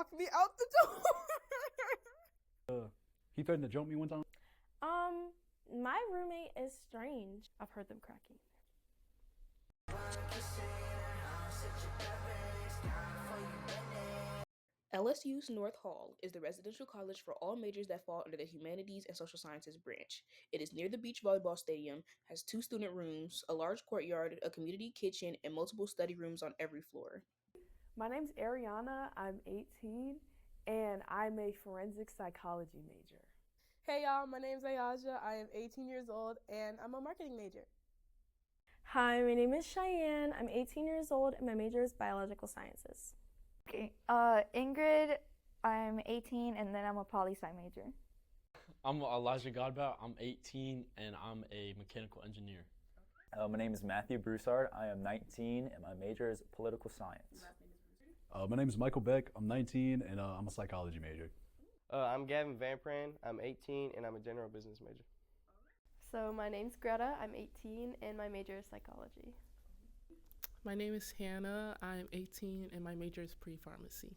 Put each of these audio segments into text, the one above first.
locked me out the door. He threatened to jump me one time. My roommate is strange. I've heard them cracking. LSU's North Hall is the residential college for all majors that fall under the Humanities and Social Sciences branch. It is near the beach volleyball stadium, has 2 student rooms, a large courtyard, a community kitchen, and multiple study rooms on every floor. My name's Ariana. I'm 18, and I'm a forensic psychology major. Hey y'all, my name's Ayaja. I am 18 years old and I'm a marketing major. Hi, my name is Cheyenne. I'm 18 years old and my major is biological sciences. Okay, Ingrid, I'm 18 and then I'm a poli-sci major. I'm Elijah Godbout. I'm 18 and I'm a mechanical engineer. My name is Matthew Broussard. I am 19 and my major is political science. My name is Michael Beck. I'm 19 and I'm a psychology major. I'm Gavin Van Pran. I'm 18 and I'm a general business major. So my name's Greta. I'm 18 and my major is psychology. My name is Hannah. I'm 18 and my major is pre-pharmacy.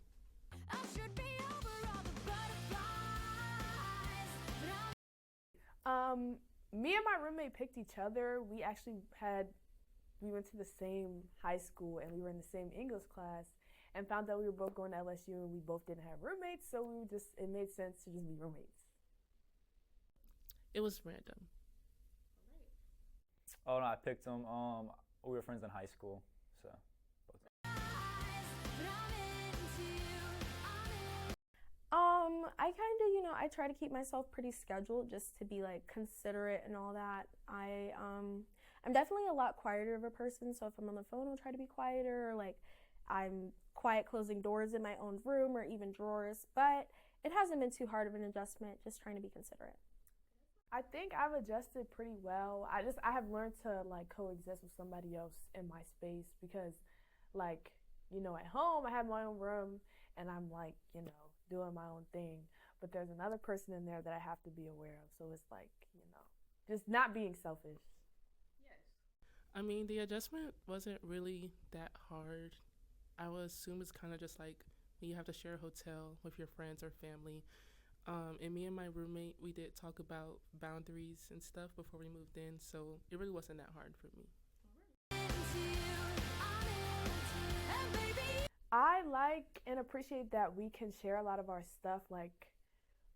Me and my roommate picked each other. We went to the same high school and we were in the same English class and found out we were both going to LSU and we both didn't have roommates, so it made sense to just be roommates. It was random. Oh no, I picked him. We were friends in high school, so. I kind of, I try to keep myself pretty scheduled just to be like considerate and all that. I'm definitely a lot quieter of a person, so if I'm on the phone, I'll try to be quieter, or like I'm quiet closing doors in my own room or even drawers, but it hasn't been too hard of an adjustment, just trying to be considerate. I think I've adjusted pretty well. I have learned to like coexist with somebody else in my space because like, at home I have my own room and I'm like, doing my own thing, but there's another person in there that I have to be aware of. So it's like, just not being selfish. Yes. I mean, the adjustment wasn't really that hard. I would assume it's kind of just like when you have to share a hotel with your friends or family. And me and my roommate, we did talk about boundaries and stuff before we moved in, so it really wasn't that hard for me. I like and appreciate that we can share a lot of our stuff. Like,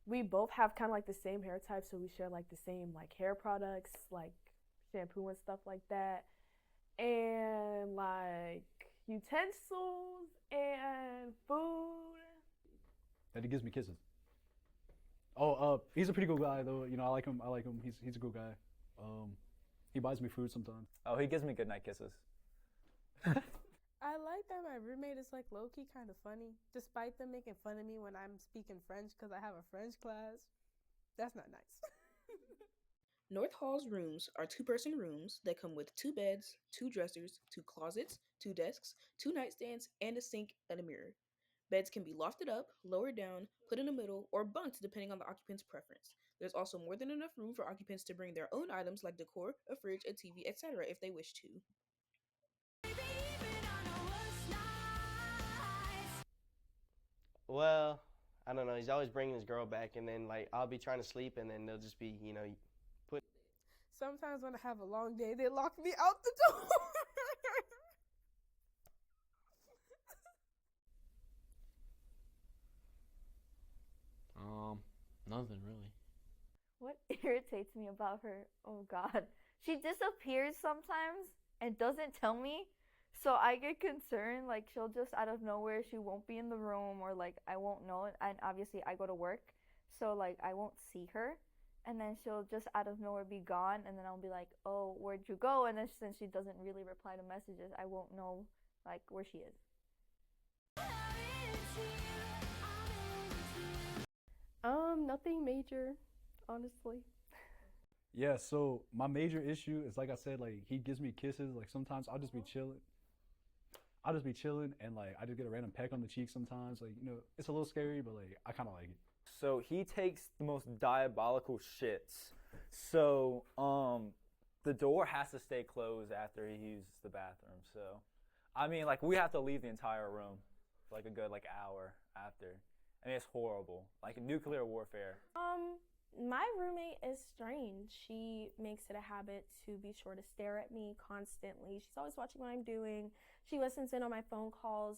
we both have kind of like the same hair type, so we share like the same like hair products, like shampoo and stuff like that, and like utensils and food. That he gives me kisses. Oh, he's a pretty good guy though. I like him. He's a good guy. He buys me food sometimes. Oh, he gives me goodnight kisses. I like that my roommate is like low-key kind of funny, despite them making fun of me when I'm speaking French because I have a French class. That's not nice. North Hall's rooms are 2-person rooms that come with 2 beds, 2 dressers, 2 closets, 2 desks, 2 nightstands, and a sink and a mirror. Beds can be lofted up, lowered down, put in the middle, or bunked depending on the occupant's preference. There's also more than enough room for occupants to bring their own items like decor, a fridge, a TV, etc. if they wish to. Well, I don't know. He's always bringing his girl back, and then like I'll be trying to sleep, and then they'll just be, put. Sometimes when I have a long day, they lock me out the door. Nothing really. What irritates me about her, oh God, she disappears sometimes and doesn't tell me. So I get concerned, like she'll just out of nowhere, she won't be in the room or like I won't know it. And obviously I go to work, so like I won't see her. And then she'll just out of nowhere be gone, and then I'll be like, oh, where'd you go? And then since she doesn't really reply to messages, I won't know like where she is. Nothing major, honestly. Yeah, so my major issue is, like I said, like he gives me kisses. Like sometimes I'll just be chilling. And like I just get a random peck on the cheek sometimes. Like, it's a little scary, but like I kind of like it. So he takes the most diabolical shits. So the door has to stay closed after he uses the bathroom. So I mean, like we have to leave the entire room. for like a good like hour after. I mean, it's horrible, like nuclear warfare. My roommate is strange. She makes it a habit to be sure to stare at me constantly. She's always watching what I'm doing. She listens in on my phone calls.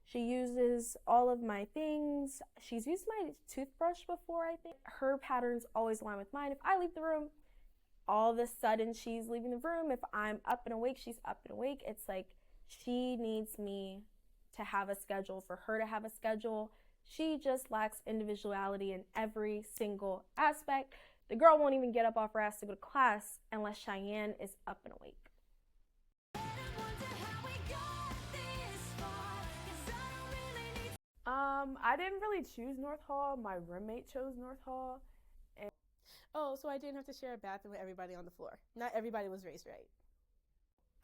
She uses all of my things. She's used my toothbrush before, I think. Her patterns always align with mine. If I leave the room, all of a sudden she's leaving the room. If I'm up and awake, she's up and awake. It's like she needs me to have a schedule for her to have a schedule. She just lacks individuality in every single aspect. The girl won't even get up off her ass to go to class unless Cheyenne is up and awake. I didn't really choose North Hall. My roommate chose North Hall. And Oh, so I didn't have to share a bathroom with everybody on the floor. Not everybody was raised right.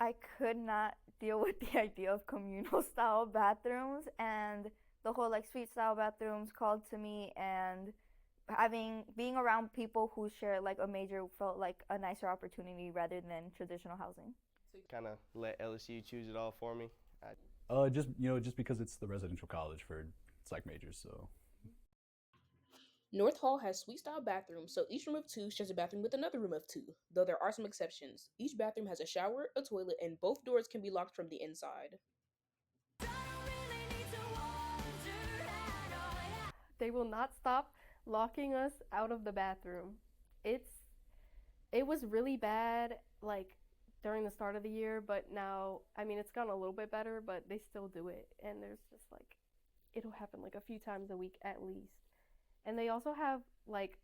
I could not deal with the idea of communal style bathrooms, and the whole like suite style bathrooms called to me, and being around people who share like a major felt like a nicer opportunity rather than traditional housing. So you kind of let LSU choose it all for me. Just because it's the residential college for psych majors, so. North Hall has suite style bathrooms, so each room of two shares a bathroom with another room of two, though there are some exceptions. Each bathroom has a shower, a toilet, and both doors can be locked from the inside. They will not stop locking us out of the bathroom. It was really bad like during the start of the year, but now I mean it's gotten a little bit better, but they still do it, and there's just like it'll happen like a few times a week at least. And they also have like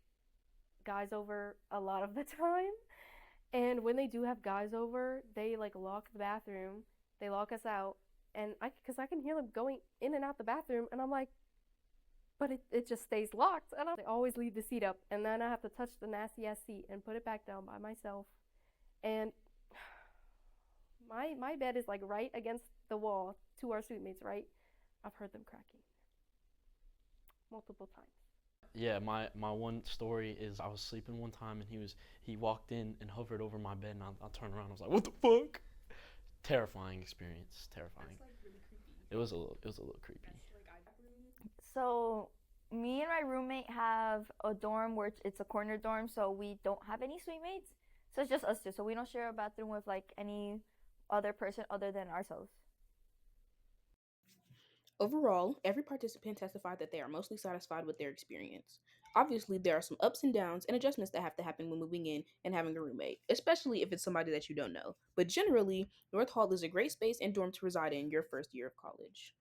guys over a lot of the time. And when they do have guys over, they like lock the bathroom. They lock us out, and because I can hear them going in and out the bathroom, and I'm like, but it just stays locked. And they always leave the seat up, and then I have to touch the nasty ass seat and put it back down by myself. And my bed is like right against the wall to our suite mates, right? I've heard them cracking multiple times. Yeah, my one story is I was sleeping one time and he walked in and hovered over my bed, and I turned around, I was like, what the fuck? Terrifying experience, terrifying. That's like really creepy. It was a little creepy. So me and my roommate have a dorm where it's a corner dorm, so we don't have any suite mates. So it's just us two. So we don't share a bathroom with like any other person other than ourselves. Overall, every participant testified that they are mostly satisfied with their experience. Obviously, there are some ups and downs and adjustments that have to happen when moving in and having a roommate, especially if it's somebody that you don't know. But generally, North Hall is a great space and dorm to reside in your first year of college.